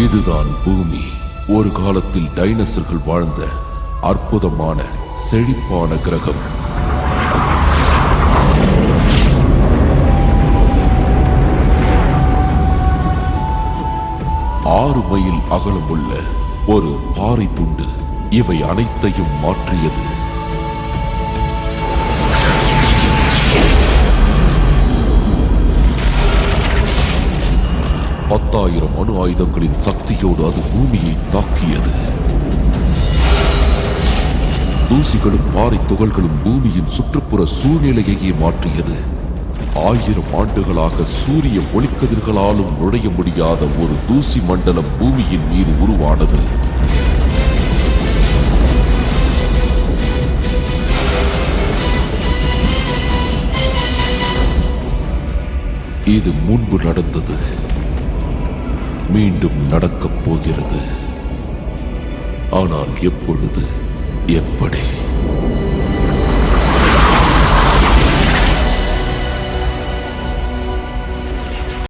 இதுதான் பூமி. ஒரு காலத்தில் டைனோசர்கள் வாழ்ந்த அற்புதமான செழிப்பான கிரகம். ஆறு மைல் அகலமுள்ள ஒரு பாறை துண்டு இவை அனைத்தையும் மாற்றியது. பத்தாயிரம் அணு ஆயுதங்களின் சக்தியோடு அது பூமியை தாக்கியது. தூசிகளும் பாறை துகள்களும் பூமியின் சுற்றுப்புற சூழ்நிலையையே மாற்றியது. 1000 ஆண்டுகளாக சூரிய ஒளிக்கதிர்களாலும் நுழைய முடியாத ஒரு தூசி மண்டலம் பூமியின் மீது உருவானது. இது முன்பு நடந்தது, மீண்டும் நடக்கப் போகிறது. ஆனால் எப்பொழுது, எப்படி?